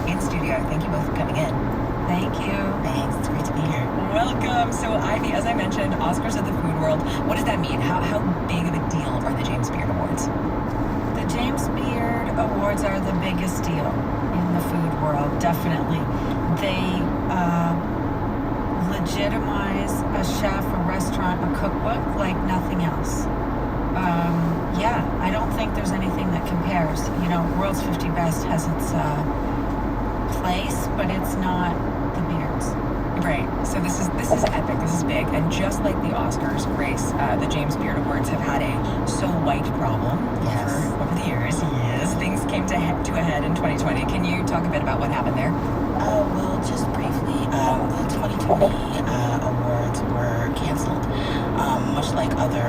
in studio. Thank you both for coming in. Thank you. Thanks. It's great to be here. Welcome. So, Ivy, as I mentioned, Oscars of the food world. What does that mean? How big of a deal are the James Beard Awards? The James Beard Awards are the biggest deal in the food world, definitely. They legitimize a chef, a restaurant, a cookbook like nothing else. Yeah, I don't think there's anything that compares. You know, World's 50 Best has its place, but it's not the beards. Right. So this is epic. This is big. And just like the Oscars, Grace, the James Beard Awards have had a so white problem over the years. Yes. Things came to a head in 2020. Can you talk a bit about what happened there? Well, just briefly, the 2020 awards were canceled. Much like other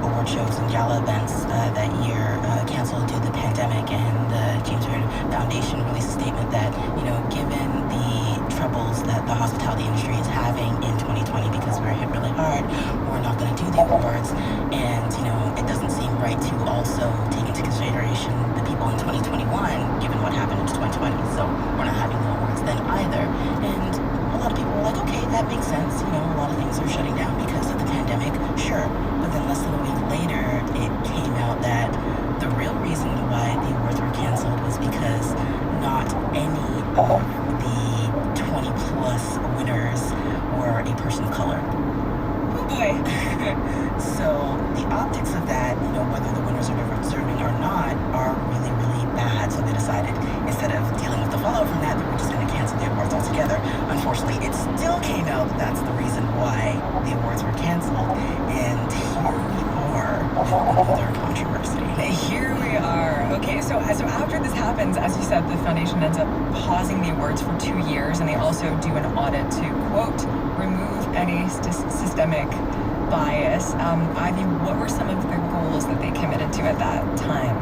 award shows and gala events that year, canceled due to the pandemic, and the James Beard Foundation released a statement that, you know, given the troubles that the hospitality industry is having in 2020 because we're hit really hard, we're not going to do the awards, and, you know, it doesn't seem right to also take into consideration the people in 2021, given what happened in 2020, so we're not having the awards then either. And a lot of people were like, okay, that makes sense, you know, a lot of things are shutting down because of the pandemic, sure, but then less than a week later, it came out that the real reason why the awards were canceled was because not any of the 20 plus winners were a person of color. Oh boy. So the optics of that, you know, whether the winners are deserving or not, are really, really bad. So they decided, instead of dealing with the fallout from that, they were just going to cancel the awards altogether. Unfortunately, it still came out that that's the reason why the awards were canceled. And here we are with another controversy. Here we are. Okay, so after this happens, as you said, the foundation ends up pausing the awards for 2 years, and they also do an audit to, quote, remove any systemic bias. Ivy, what were some of the goals that they committed to at that time?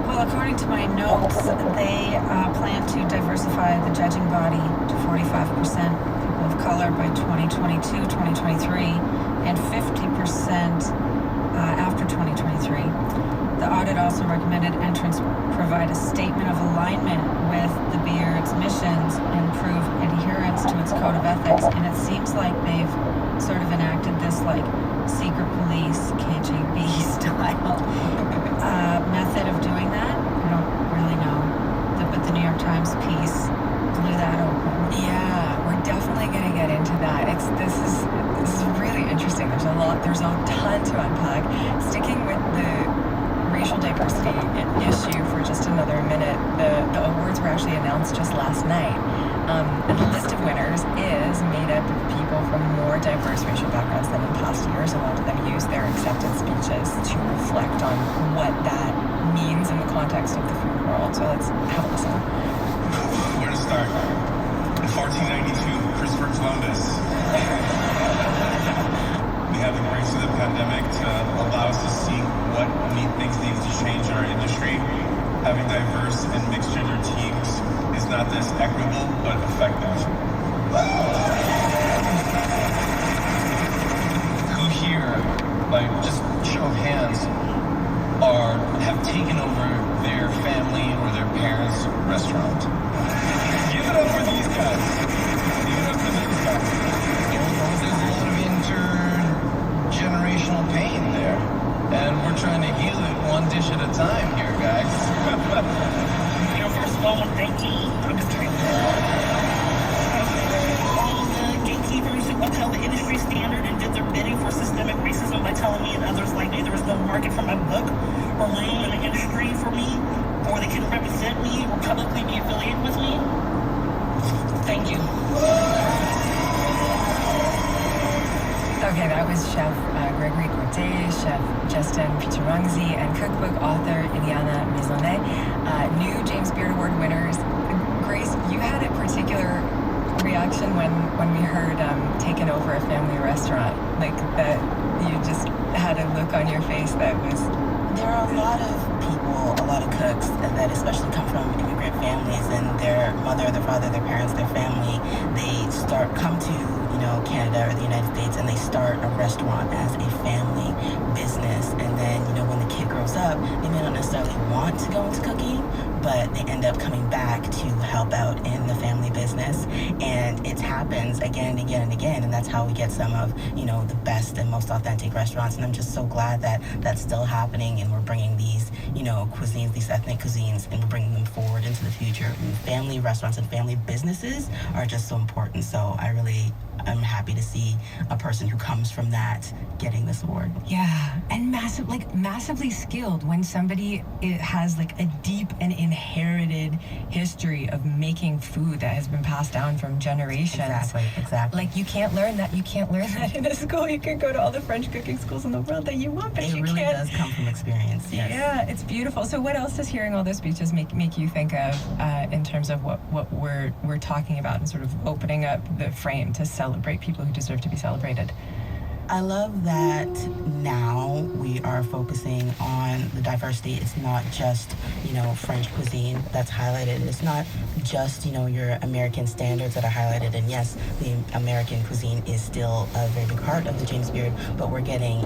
Well, according to my notes, they plan to diversify the judging body to 45% people of color by 2022, 2023, and 50% after 2023. The audit also recommended entrants provide a statement of alignment with the Beard's missions and prove adherence to its code of ethics. And it seems like they've sort of enacted this like secret police, KGB style method of doing that. I don't really know. But the New York Times piece blew that open. Yeah, we're definitely going to get into that. This is really interesting. There's a ton to unpack. Sticking with the racial diversity issue for just another minute, the awards were actually announced just last night. And the list of winners is made up of people from more diverse racial backgrounds than in past years. A lot of them use their acceptance speeches to reflect on what that means in the context of the food world. So let's have a listen. Where to start? In 1492, Christopher Columbus. We have the grace of the pandemic to allow us to see what things need to change in our industry. Having diverse and mixed gender teams is not just equitable, but effective. Who here, by just show of hands, have taken over their family or their parents' restaurant? Give it up for these guys. Give it up for these guys. There's a lot of intergenerational pain there. And we're trying to heal it one dish at a time here, guys. You know, first of all, thank you. I'm just kidding. All the gatekeepers who upheld the industry standard and did their bidding for systemic racism by telling me and others like me there was no market for my book or room in the industry for me, or they couldn't represent me or publicly be affiliated with me. Thank you. Okay, that was Chef Gregory Cortez, Chef Justin Pichirangzi, and cookbook author Iliana Maisonnet. New James Beard Award winners. Grace, you had a particular reaction when we heard taken over a family restaurant, like that you just had a look on your face that was... There are a lot of people, a lot of cooks that especially come from immigrant families, and their mother, their father, their parents, their family, they come to, you know, Canada or the United States, and they start a restaurant as a family business. And then, you know, when the kid grows up, they may not necessarily want to go into cooking, but but they end up coming back to help out in the family business. And it happens again and again and again. And that's how we get some of, the best and most authentic restaurants. And I'm just so glad that that's still happening, and we're bringing these, cuisines, these ethnic cuisines, and we're bringing them forward into the future. And family restaurants and family businesses are just so important. So I'm happy to see a person who comes from that getting this award. Yeah, and massively skilled. When somebody has like a deep and inherited history of making food that has been passed down from generations. Exactly. Like, you can't learn that. You can't learn that in a school. You can go to all the French cooking schools in the world that you want, but it really does come from experience. Yes. Yeah, it's beautiful. So what else does hearing all those speeches make you think of in terms of what we're talking about, and sort of opening up the frame to celebrate people who deserve to be celebrated? I love that now we are focusing on the diversity. It's not just, French cuisine that's highlighted. It's not just, your American standards that are highlighted. And yes, the American cuisine is still a very big part of the James Beard, but we're getting,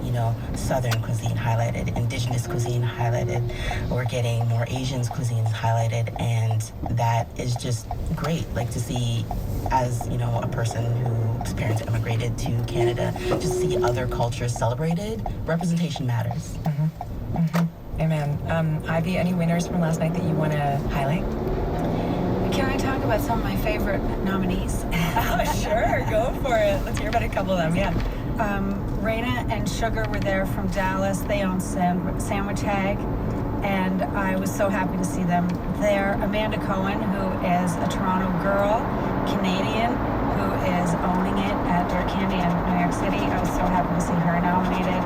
Southern cuisine highlighted, Indigenous cuisine highlighted. We're getting more Asian cuisines highlighted, and that is just great. Like, to see, as, a person whose parents immigrated to Canada, just see other cultures celebrated. Representation matters. Mm-hmm. Mm-hmm. Amen. Ivy, any winners from last night that you want to highlight? Can I talk about some of my favorite nominees? Oh, sure. Go for it. Let's hear about a couple of them. Yeah. Raina and Sugar were there from Dallas. They own Sandwich Hag, and I was so happy to see them there. Amanda Cohen, who is a Toronto girl, Canadian, who is owning it at Dark Candy in New York City. I was so happy to see her nominated.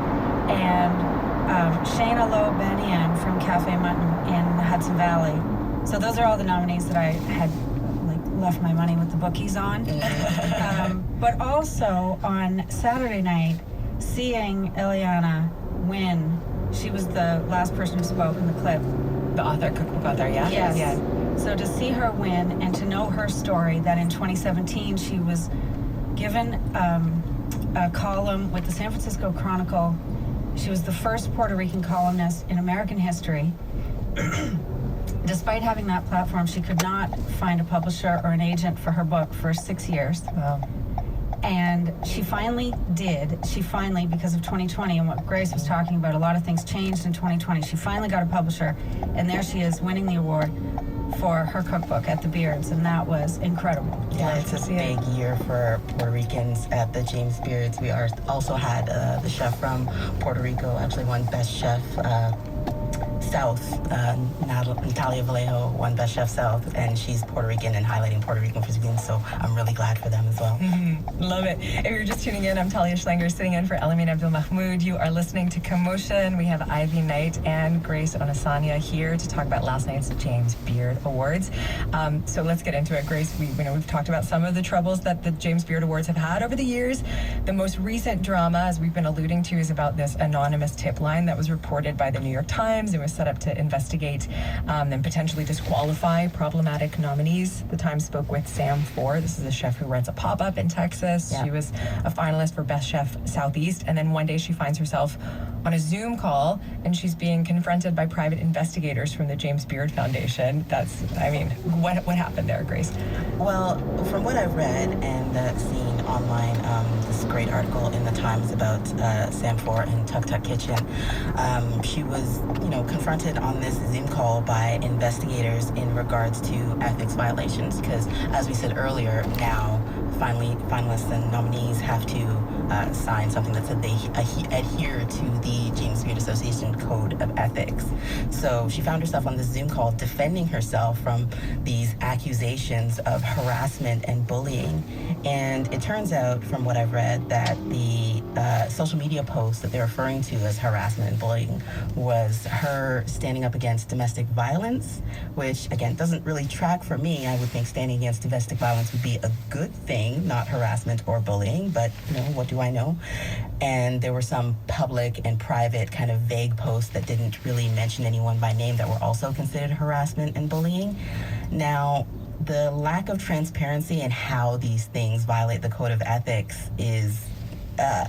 And Shayna Lowe-Benian from Cafe Mutton in Hudson Valley. So those are all the nominees that I had left my money with the bookies on. But also on Saturday night, seeing Eliana win. She was the last person who spoke in the clip. The author, cookbook author, yeah? Yes. Yeah. So to see her win and to know her story, that in 2017 she was given a column with the San Francisco Chronicle. She was the first Puerto Rican columnist in American history. Despite having that platform, she could not find a publisher or an agent for her book for 6 years. Wow. And she finally did. She finally, because of 2020 and what Grace was talking about, a lot of things changed in 2020. She finally got a publisher, and there she is winning the award for her cookbook at the Beards, and that was incredible. Yeah, it's a big year for Puerto Ricans at the James Beards. We also had the chef from Puerto Rico, actually won Best Chef South. Natalia Vallejo won Best Chef South, and she's Puerto Rican and highlighting Puerto Rican cuisine, so I'm really glad for them as well. Mm-hmm. Love it. If you're just tuning in, I'm Talia Schlanger, sitting in for Elamin Abdul Mahmoud. You are listening to Commotion. We have Ivy Knight and Grace Onasanya here to talk about last night's James Beard Awards. So let's get into it. Grace, we've talked about some of the troubles that the James Beard Awards have had over the years. The most recent drama, as we've been alluding to, is about this anonymous tip line that was reported by the New York Times. It was set up to investigate and potentially disqualify problematic nominees. The Times spoke with Sam Ford. This is a chef who runs a pop-up in Texas. Yeah. She was a finalist for Best Chef Southeast, and then one day she finds herself on a Zoom call, and she's being confronted by private investigators from the James Beard Foundation. What happened there, Grace? Well, from what I've read and seen online, this great article in the Times about Sam Ford and Tuk Tuk Kitchen, she was, confronted on this Zoom call by investigators in regards to ethics violations, because as we said earlier, now finalists and nominees have to sign something that said they adhere to the James Beard Association Code of Ethics. So she found herself on this Zoom call defending herself from these accusations of harassment and bullying. And it turns out, from what I've read, that the social media post that they're referring to as harassment and bullying was her standing up against domestic violence, which, again, doesn't really track for me. I would think standing against domestic violence would be a good thing, not harassment or bullying, but, what do I know? And there were some public and private kind of vague posts that didn't really mention anyone by name that were also considered harassment and bullying. Now, the lack of transparency in how these things violate the code of ethics is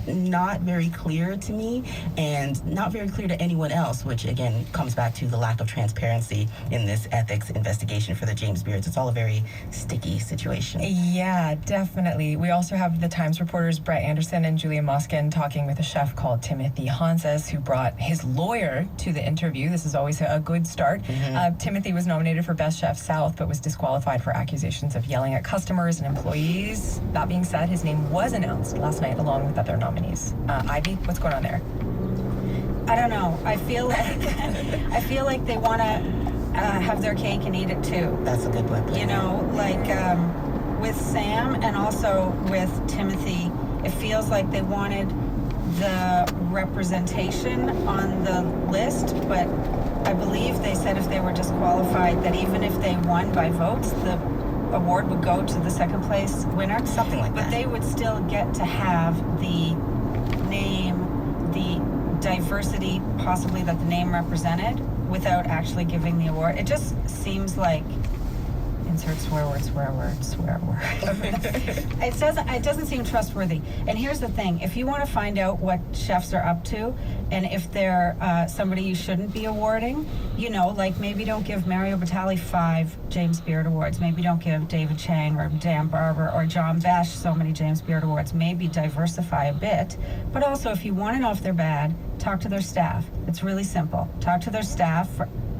not very clear to me and not very clear to anyone else, which again comes back to the lack of transparency in this ethics investigation for the James Beards. It's all a very sticky situation. Yeah, definitely. We also have the Times reporters Brett Anderson and Julia Moskin talking with a chef called Timothy Hanses, who brought his lawyer to the interview. This is always a good start. Timothy was nominated for Best Chef South, but was disqualified for accusations of yelling at customers and employees. That being said, his name was announced last night along with other nominees. Ivy, what's going on there? I don't know. I feel like they want to have their cake and eat it too. That's a good one. You know, like with Sam and also with Timothy, it feels like they wanted the representation on the list, but I believe they said if they were disqualified, that even if they won by votes, the award would go to the second place winner. Something like that. But they would still get to have the name, the diversity possibly that the name represented without actually giving the award. It just seems like insert swear word. It doesn't seem trustworthy. And here's the thing, if you want to find out what chefs are up to and if they're somebody you shouldn't be awarding, you know, like maybe don't give Mario Batali 5 James Beard Awards. Maybe don't give David Chang or Dan Barber or John Besh so many James Beard Awards. Maybe diversify a bit. But also, if you want to know if they're bad, talk to their staff. It's really simple. Talk to their staff.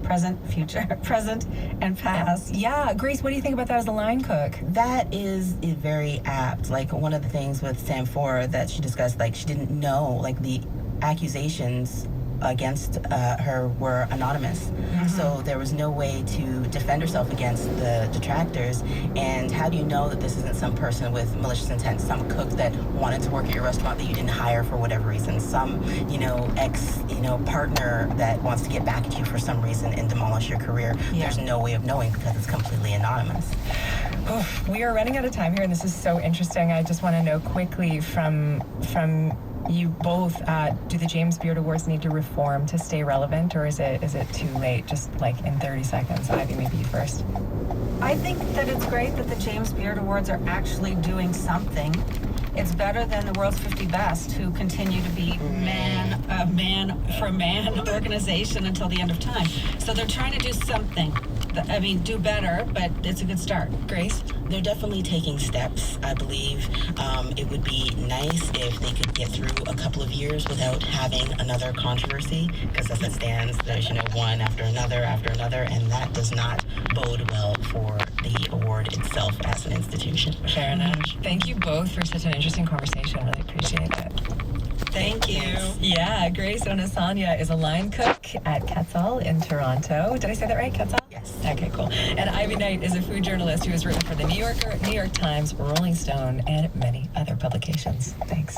Present, future, present, and past. Yeah, Grace, what do you think about that as a line cook? That is very apt. Like, one of the things with Sam Four that she discussed, like, she didn't know, like, the accusations against her were anonymous. So there was no way to defend herself against the detractors. And how do you know that this isn't some person with malicious intent, some cook that wanted to work at your restaurant that you didn't hire for whatever reason, some, partner that wants to get back at you for some reason and demolish your career? Yeah. There's no way of knowing because it's completely anonymous. We are running out of time here, and this is so interesting. I just want to know quickly from you both, do the James Beard Awards need to reform to stay relevant, or is it too late? Just like in 30 seconds. Ivy, maybe you first. I think that it's great that the James Beard Awards are actually doing something. It's better than the World's 50 Best, who continue to be man for man organization until the end of time. So they're trying to do something. I mean, do better, but it's a good start. Grace? They're definitely taking steps, I believe. It would be nice if they could get through a couple of years without having another controversy, because as it stands, there's, one after another, and that does not bode well for the award itself as an institution. Fair enough. Thank you both for such an interesting conversation. Really appreciate it. Thank you. Yeah, Grace Onasanya is a line cook at Quetzal in Toronto. Did I say that right, Quetzal? Yes. Okay, cool. And Ivy Knight is a food journalist who has written for The New Yorker, New York Times, Rolling Stone, and many other publications. Thanks.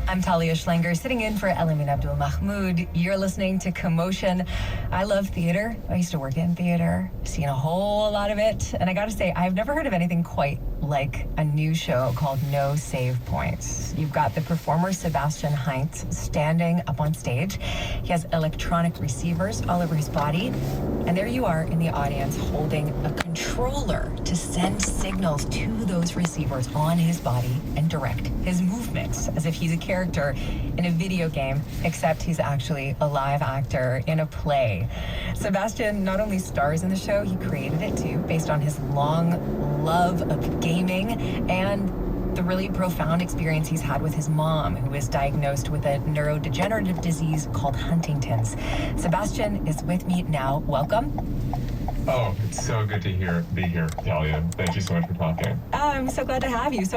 I'm Talia Schlenger, sitting in for Elamin Abdul Mahmoud. You're listening to Commotion. I love theater. I used to work in theater, seen a whole lot of it. And I gotta say, I've never heard of anything quite like a new show called No Save Points. You've got the performer Sebastian Heinz standing up on stage. He has electronic receivers all over his body. And there you are in the audience holding a controller to send signals to those receivers on his body and direct his movements as if he's a character in a video game, except he's actually a live actor in a play. Sebastian not only stars in the show, he created it too, based on his long love of gaming and the really profound experience he's had with his mom, who was diagnosed with a neurodegenerative disease called Huntington's. Sebastian is with me now. Welcome. Oh, it's so good to be here, Talia. Thank you so much for talking. I'm so glad to have you. So